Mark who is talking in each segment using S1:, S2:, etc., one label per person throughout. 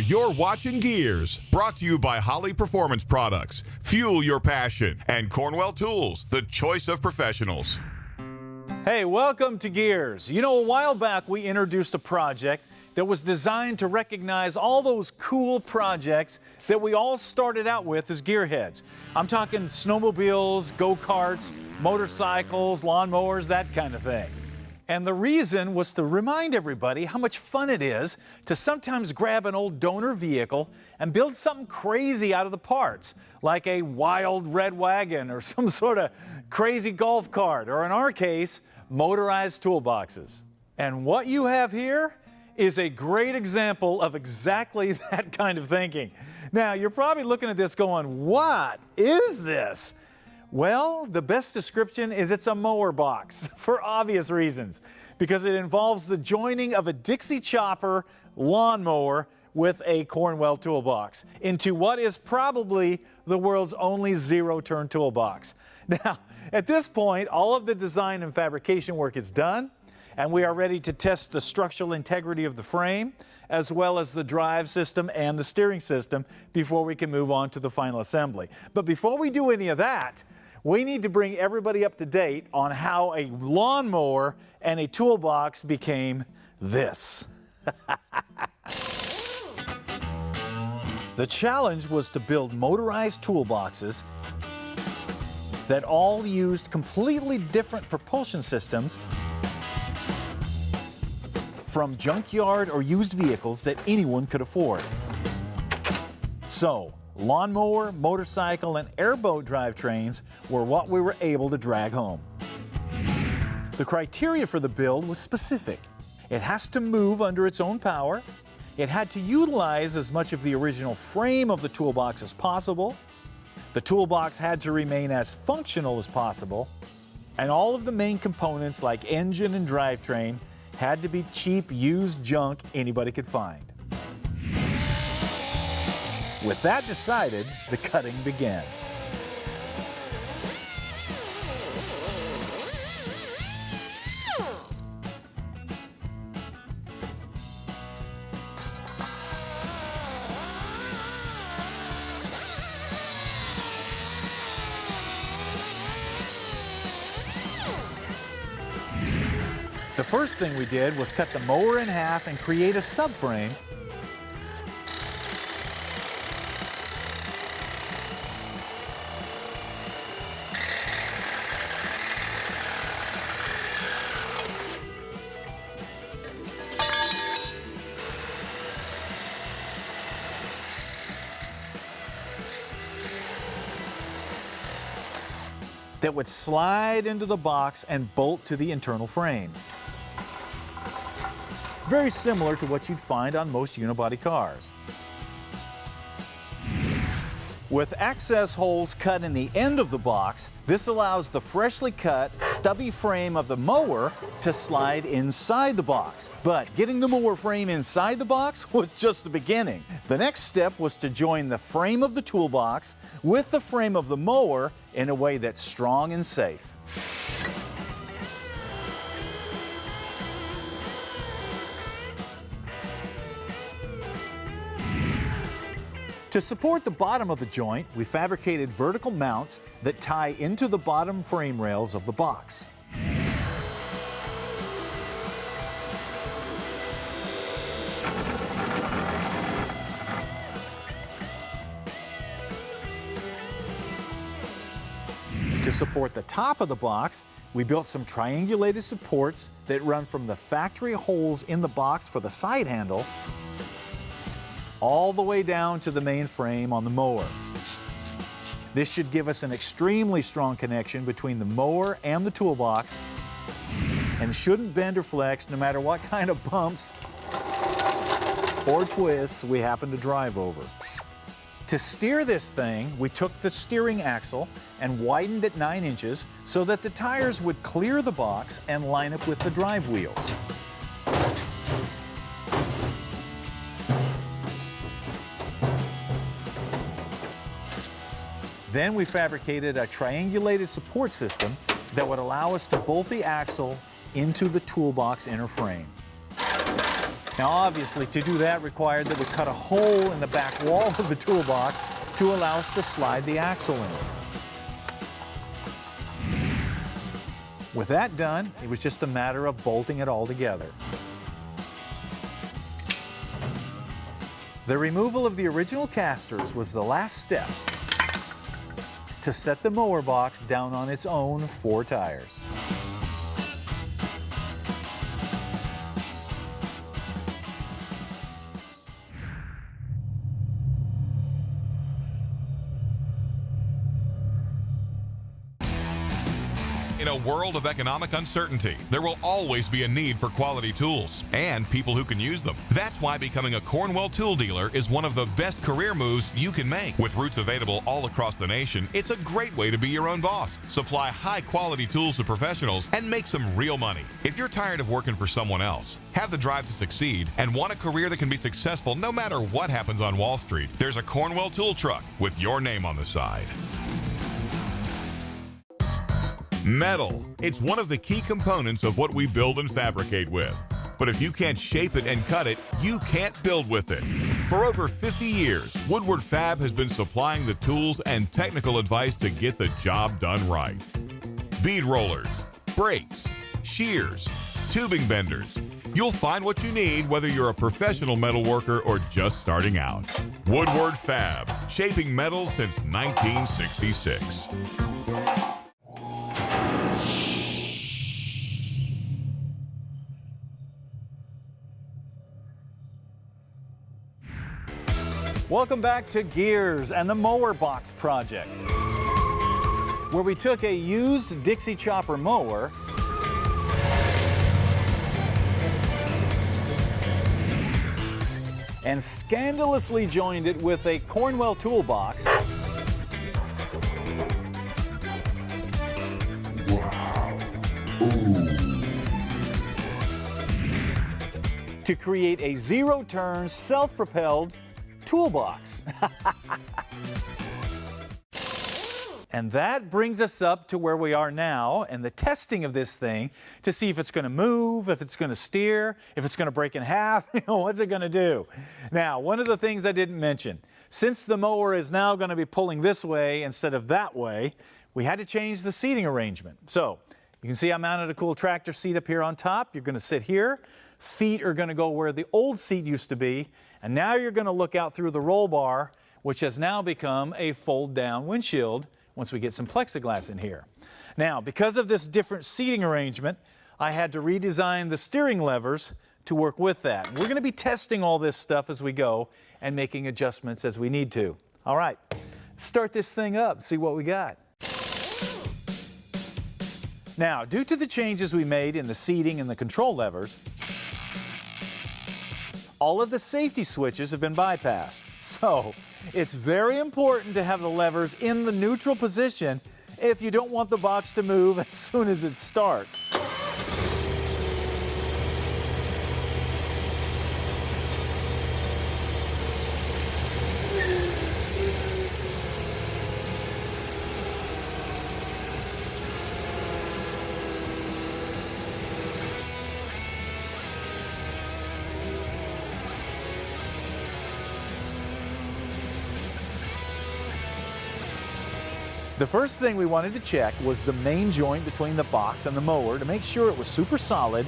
S1: you're watching Gearz, brought to you by Holley Performance Products. Fuel your passion. And Cornwell Tools, the choice of professionals.
S2: Hey, welcome to Gearz. You know, a while back we introduced a project that was designed to recognize all those cool projects that we all started out with as gearheads. I'm talking snowmobiles, go-karts, motorcycles, lawnmowers, that kind of thing. And the reason was to remind everybody how much fun it is to sometimes grab an old donor vehicle and build something crazy out of the parts, like a wild red wagon or some sort of crazy golf cart, or in our case, motorized toolboxes. And what you have here is a great example of exactly that kind of thinking. Now, you're probably looking at this going, what is this? Well, the best description is it's a mower box, for obvious reasons, because it involves the joining of a Dixie chopper lawnmower with a Cornwell toolbox into what is probably the world's only zero-turn toolbox. Now, at this point, all of the design and fabrication work is done, and we are ready to test the structural integrity of the frame, as well as the drive system and the steering system before we can move on to the final assembly. But before we do any of that, we need to bring everybody up to date on how a lawnmower and a toolbox became this. The challenge was to build motorized toolboxes that all used completely different propulsion systems from junkyard or used vehicles that anyone could afford. So, lawnmower, motorcycle, and airboat drivetrains were what we were able to drag home. The criteria for the build was specific. It has to move under its own power. It had to utilize as much of the original frame of the toolbox as possible. The toolbox had to remain as functional as possible. And all of the main components like engine and drivetrain had to be cheap, used junk anybody could find. With that decided, the cutting began. The first thing we did was cut the mower in half and create a subframe that would slide into the box and bolt to the internal frame. Very similar to what you'd find on most unibody cars. With access holes cut in the end of the box, this allows the freshly cut, stubby frame of the mower to slide inside the box. But getting the mower frame inside the box was just the beginning. The next step was to join the frame of the toolbox with the frame of the mower in a way that's strong and safe. To support the bottom of the joint, we fabricated vertical mounts that tie into the bottom frame rails of the box. To support the top of the box, we built some triangulated supports that run from the factory holes in the box for the side handle all the way down to the main frame on the mower. This should give us an extremely strong connection between the mower and the toolbox and shouldn't bend or flex no matter what kind of bumps or twists we happen to drive over. To steer this thing, we took the steering axle and widened it 9 inches so that the tires would clear the box and line up with the drive wheels. Then we fabricated a triangulated support system that would allow us to bolt the axle into the toolbox inner frame. Now obviously to do that required that we cut a hole in the back wall of the toolbox to allow us to slide the axle in. With that done, it was just a matter of bolting it all together. The removal of the original casters was the last step to set the mower box down on its own 4 tires.
S1: In a world of economic uncertainty, there will always be a need for quality tools and people who can use them. That's why becoming a Cornwell tool dealer is one of the best career moves you can make. With routes available all across the nation, it's a great way to be your own boss. Supply high-quality tools to professionals and make some real money. If you're tired of working for someone else, have the drive to succeed, and want a career that can be successful no matter what happens on Wall Street, there's a Cornwell tool truck with your name on the side. Metal. It's one of the key components of what we build and fabricate with. But if you can't shape it and cut it, you can't build with it. For over 50 years, Woodward Fab has been supplying the tools and technical advice to get the job done right. Bead rollers, brakes, shears, tubing benders. You'll find what you need whether you're a professional metal worker or just starting out. Woodward Fab, shaping metal since 1966.
S2: Welcome back to Gearz and the Mowerbox project, where we took a used Dixie chopper mower and scandalously joined it with a Cornwell toolbox. To create a zero-turn, self-propelled toolbox. And that brings us up to where we are now and the testing of this thing to see if it's going to move, if it's going to steer, if it's going to break in half, what's it going to do? Now, one of the things I didn't mention, since the mower is now going to be pulling this way instead of that way, we had to change the seating arrangement. So you can see I mounted a cool tractor seat up here on top. You're going to sit here. Feet are going to go where the old seat used to be. And now you're going to look out through the roll bar, which has now become a fold-down windshield once we get some plexiglass in here. Now, because of this different seating arrangement, I had to redesign the steering levers to work with that. We're going to be testing all this stuff as we go and making adjustments as we need to. All right, let's start this thing up, see what we got. Now, due to the changes we made in the seating and the control levers, all of the safety switches have been bypassed. So it's very important to have the levers in the neutral position if you don't want the box to move as soon as it starts. The first thing we wanted to check was the main joint between the box and the mower to make sure it was super solid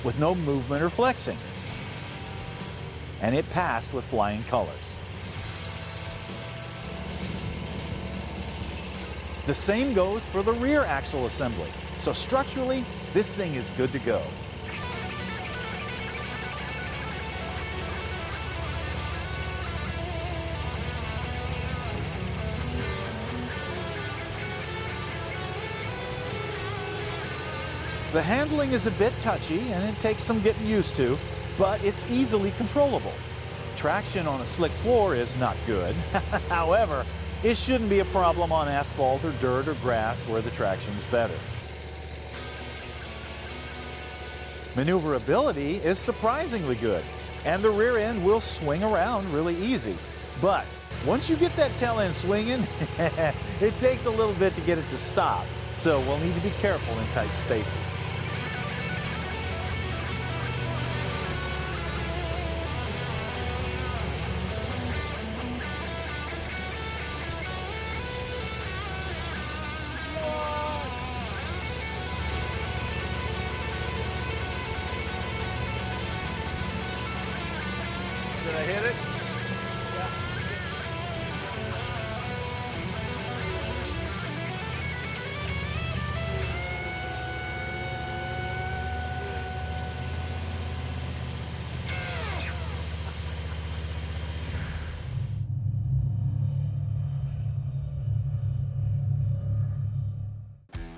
S2: with no movement or flexing. And it passed with flying colors. The same goes for the rear axle assembly. So structurally, this thing is good to go. The handling is a bit touchy and it takes some getting used to, but it's easily controllable. Traction on a slick floor is not good. However, it shouldn't be a problem on asphalt or dirt or grass where the traction is better. Maneuverability is surprisingly good, and the rear end will swing around really easy. But once you get that tail end swinging, it takes a little bit to get it to stop, so we'll need to be careful in tight spaces.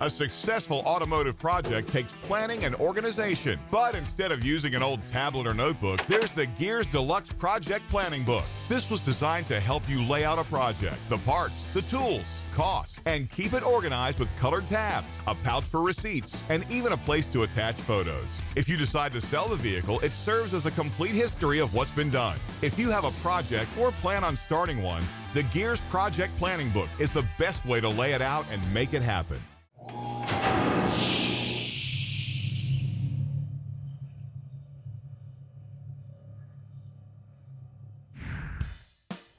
S1: A successful automotive project takes planning and organization. But instead of using an old tablet or notebook, there's the Gearz Deluxe Project Planning Book. This was designed to help you lay out a project, the parts, the tools, costs, and keep it organized with colored tabs, a pouch for receipts, and even a place to attach photos. If you decide to sell the vehicle, it serves as a complete history of what's been done. If you have a project or plan on starting one, the Gearz Project Planning Book is the best way to lay it out and make it happen.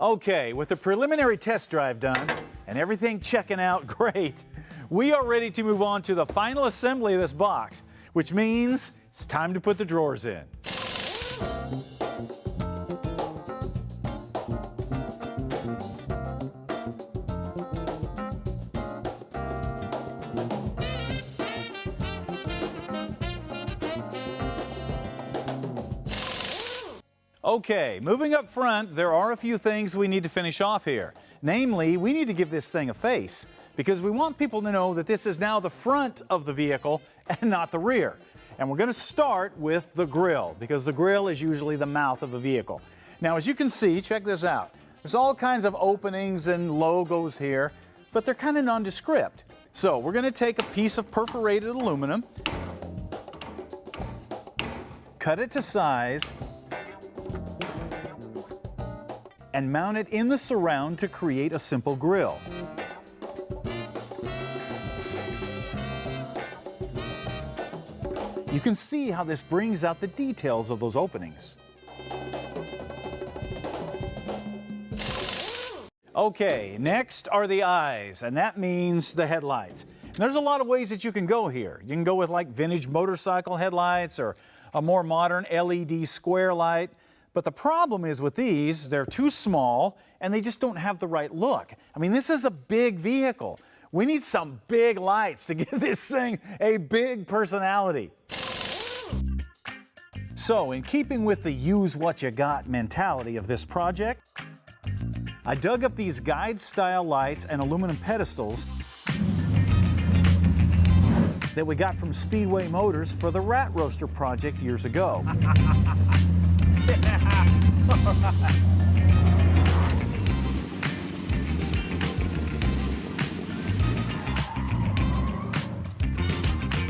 S2: Okay, with the preliminary test drive done and everything checking out great, we are ready to move on to the final assembly of this box, which means it's time to put the drawers in. Okay, moving up front, there are a few things we need to finish off here. Namely, we need to give this thing a face because we want people to know that this is now the front of the vehicle and not the rear. And we're going to start with the grille because the grille is usually the mouth of a vehicle. Now, as you can see, check this out. There's all kinds of openings and logos here, but they're kind of nondescript. So we're going to take a piece of perforated aluminum, cut it to size, and mount it in the surround to create a simple grille. You can see how this brings out the details of those openings. Okay, next are the eyes, and that means the headlights. And there's a lot of ways that you can go here. You can go with like vintage motorcycle headlights or a more modern LED square light. But the problem is with these, they're too small and they just don't have the right look. I mean, this is a big vehicle. We need some big lights to give this thing a big personality. So, in keeping with the use what you got mentality of this project, I dug up these guide-style lights and aluminum pedestals that we got from Speedway Motors for the rat roaster project years ago.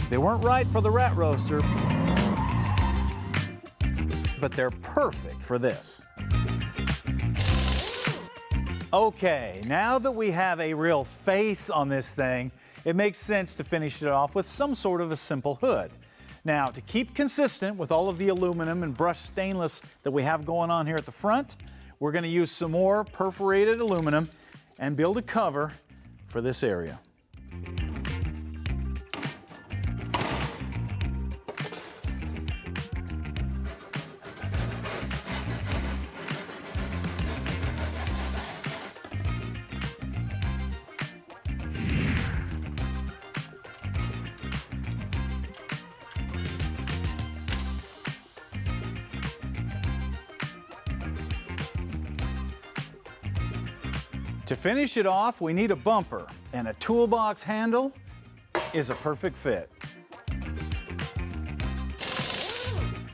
S2: They weren't right for the rat roaster, but they're perfect for this. Okay, now that we have a real face on this thing, it makes sense to finish it off with some sort of a simple hood. Now, to keep consistent with all of the aluminum and brushed stainless that we have going on here at the front, we're going to use some more perforated aluminum and build a cover for this area. To finish it off, we need a bumper, and a toolbox handle is a perfect fit.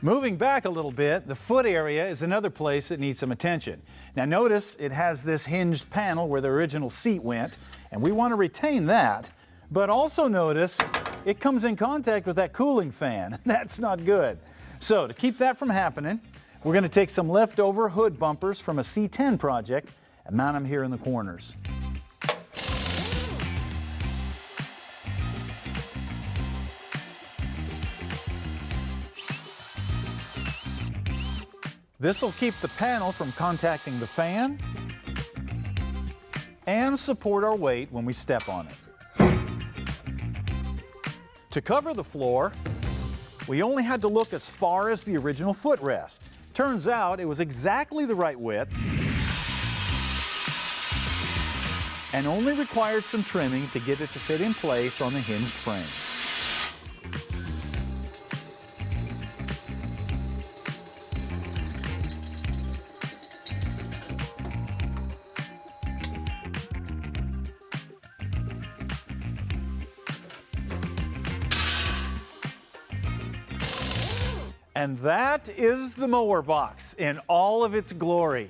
S2: Moving back a little bit, the foot area is another place that needs some attention. Now notice it has this hinged panel where the original seat went, and we want to retain that, but also notice it comes in contact with that cooling fan. That's not good. So to keep that from happening, we're going to take some leftover hood bumpers from a C10 project and mount them here in the corners. This will keep the panel from contacting the fan and support our weight when we step on it. To cover the floor, we only had to look as far as the original footrest. Turns out it was exactly the right width and only required some trimming to get it to fit in place on the hinged frame. And that is the Mowerbox in all of its glory.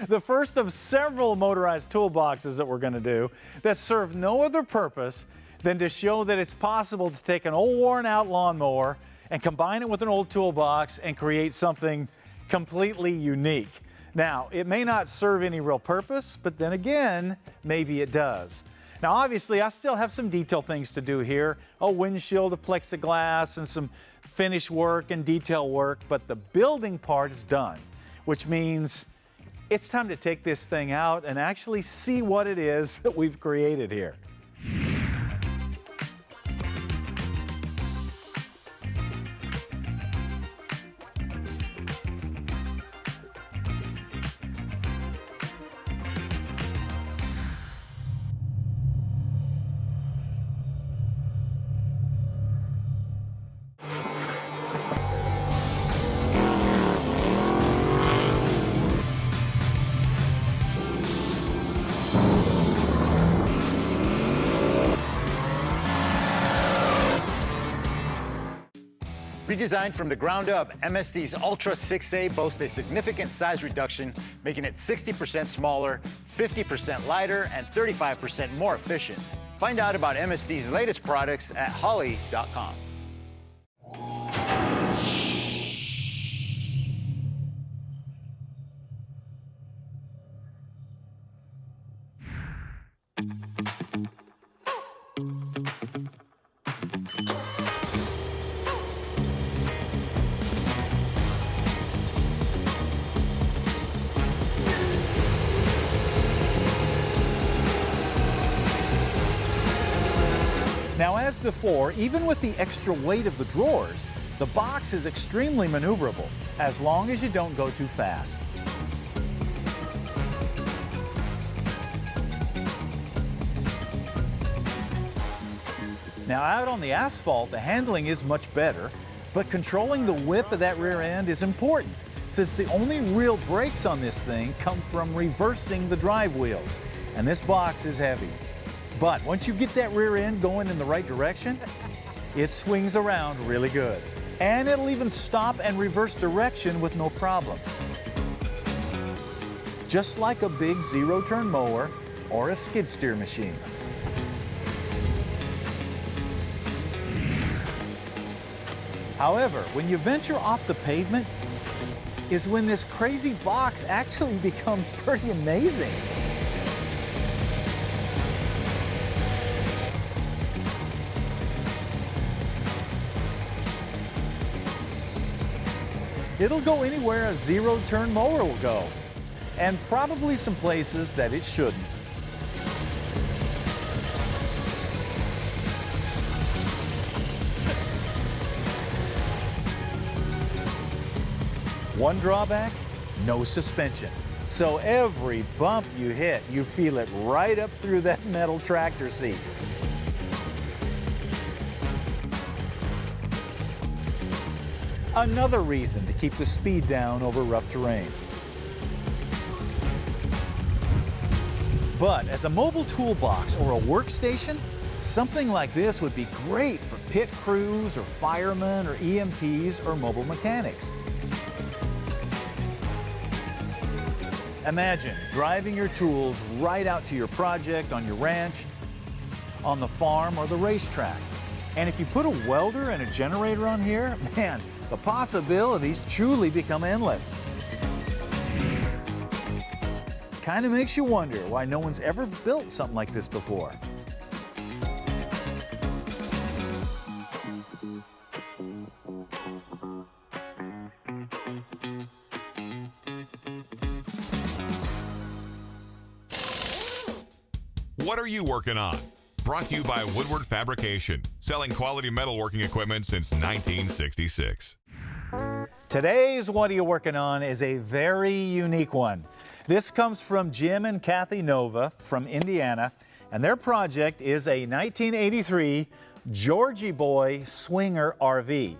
S2: The first of several motorized toolboxes that we're going to do that serve no other purpose than to show that it's possible to take an old worn out lawnmower and combine it with an old toolbox and create something completely unique. Now, it may not serve any real purpose, but then again, maybe it does. Now, obviously, I still have some detail things to do here, a windshield of plexiglass and some finish work and detail work, but the building part is done, which means it's time to take this thing out and actually see what it is that we've created here.
S3: Redesigned from the ground up, MSD's Ultra 6A boasts a significant size reduction, making it 60% smaller, 50% lighter, and 35% more efficient. Find out about MSD's latest products at Holley.com.
S2: Now, as before, even with the extra weight of the drawers, the box is extremely maneuverable, as long as you don't go too fast. Now, out on the asphalt, the handling is much better, but controlling the whip of that rear end is important, since the only real brakes on this thing come from reversing the drive wheels, and this box is heavy. But once you get that rear end going in the right direction, it swings around really good. And it'll even stop and reverse direction with no problem. Just like a big zero-turn mower or a skid steer machine. However, when you venture off the pavement is when this crazy box actually becomes pretty amazing. It'll go anywhere a zero-turn mower will go, and probably some places that it shouldn't. One drawback, no suspension. So every bump you hit, you feel it right up through that metal tractor seat. Another reason to keep the speed down over rough terrain. But as a mobile toolbox or a workstation, something like this would be great for pit crews or firemen or EMTs or mobile mechanics. Imagine driving your tools right out to your project on your ranch, on the farm, or the racetrack. And if you put a welder and a generator on here, man, the possibilities truly become endless. Kind of makes you wonder why no one's ever built something like this before.
S1: What are you working on? Brought to you by Woodward Fabrication, selling quality metalworking equipment since 1966.
S2: Today's What Are You Working On is a very unique one. This comes from Jim and Kathy Nova from Indiana, and their project is a 1983 Georgie Boy Swinger RV.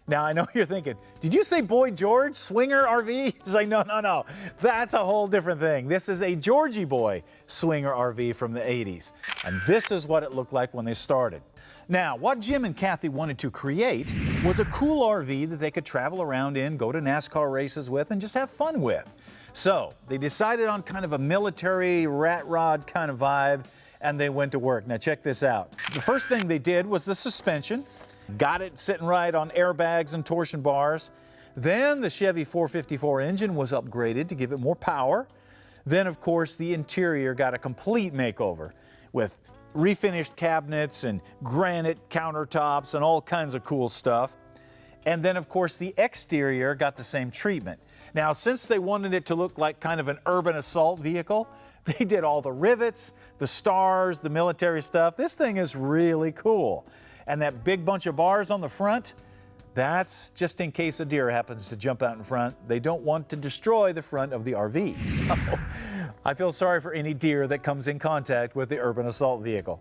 S2: Now, I know you're thinking, did you say Boy George, swinger RV? It's like, no. That's a whole different thing. This is a Georgie Boy swinger RV from the 80s. And this is what it looked like when they started. Now, what Jim and Kathy wanted to create was a cool RV that they could travel around in, go to NASCAR races with, and just have fun with. So they decided on kind of a military rat rod kind of vibe, and they went to work. Now check this out. The first thing they did was the suspension. Got it sitting right on airbags and torsion bars. Then the Chevy 454 engine was upgraded to give it more power. Then, of course, the interior got a complete makeover with refinished cabinets and granite countertops and all kinds of cool stuff. And then, of course, the exterior got the same treatment. Now, since they wanted it to look like kind of an urban assault vehicle, they did all the rivets, the stars, the military stuff. This thing is really cool. And that big bunch of bars on the front, that's just in case a deer happens to jump out in front. They don't want to destroy the front of the RV. So I feel sorry for any deer that comes in contact with the urban assault vehicle.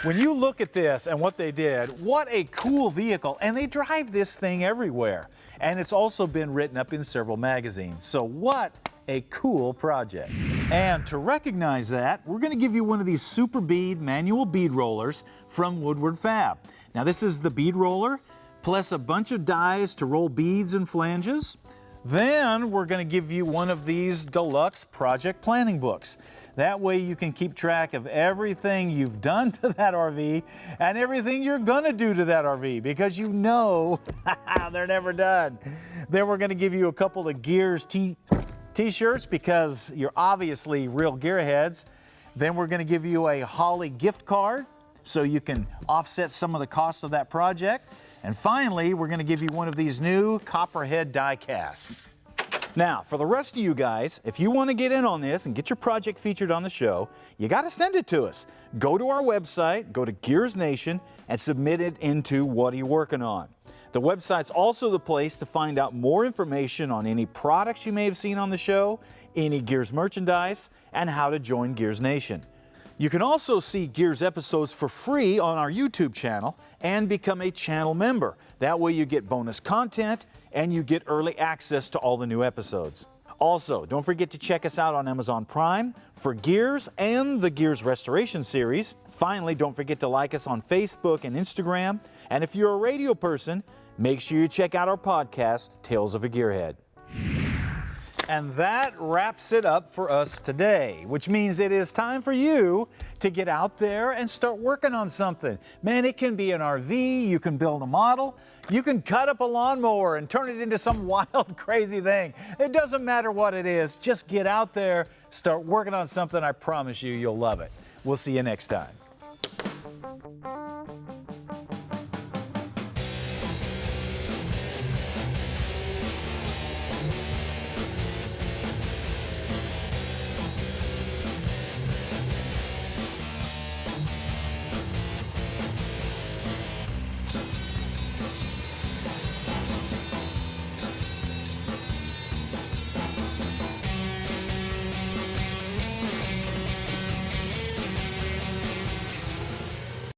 S2: When you look at this and what they did, what a cool vehicle. And they drive this thing everywhere. And it's also been written up in several magazines. So what a cool project. And to recognize that, we're going to give you one of these super bead manual bead rollers from Woodward Fab. Now this is the bead roller, plus a bunch of dies to roll beads and flanges. Then we're going to give you one of these deluxe project planning books. That way you can keep track of everything you've done to that RV and everything you're going to do to that RV, because you know they're never done. Then we're going to give you a couple of Gearz t-shirts because you're obviously real gearheads. Then we're going to give you a Holley gift card so you can offset some of the costs of that project. And finally, we're going to give you one of these new copperhead die casts. Now, for the rest of you guys, if you want to get in on this and get your project featured on the show, you got to send it to us. Go to our website, go to Gearz Nation, and submit it into What Are You Working On? The website's also the place to find out more information on any products you may have seen on the show, any Gearz merchandise, and how to join Gearz Nation. You can also see Gearz episodes for free on our YouTube channel and become a channel member. That way you get bonus content and you get early access to all the new episodes. Also, don't forget to check us out on Amazon Prime for Gearz and the Gearz Restoration Series. Finally, don't forget to like us on Facebook and Instagram. And if you're a radio person, make sure you check out our podcast, Tales of a Gearhead. And that wraps it up for us today, which means it is time for you to get out there and start working on something. Man, it can be an RV, you can build a model, you can cut up a lawnmower and turn it into some wild, crazy thing. It doesn't matter what it is, just get out there, start working on something. I promise you, you'll love it. We'll see you next time.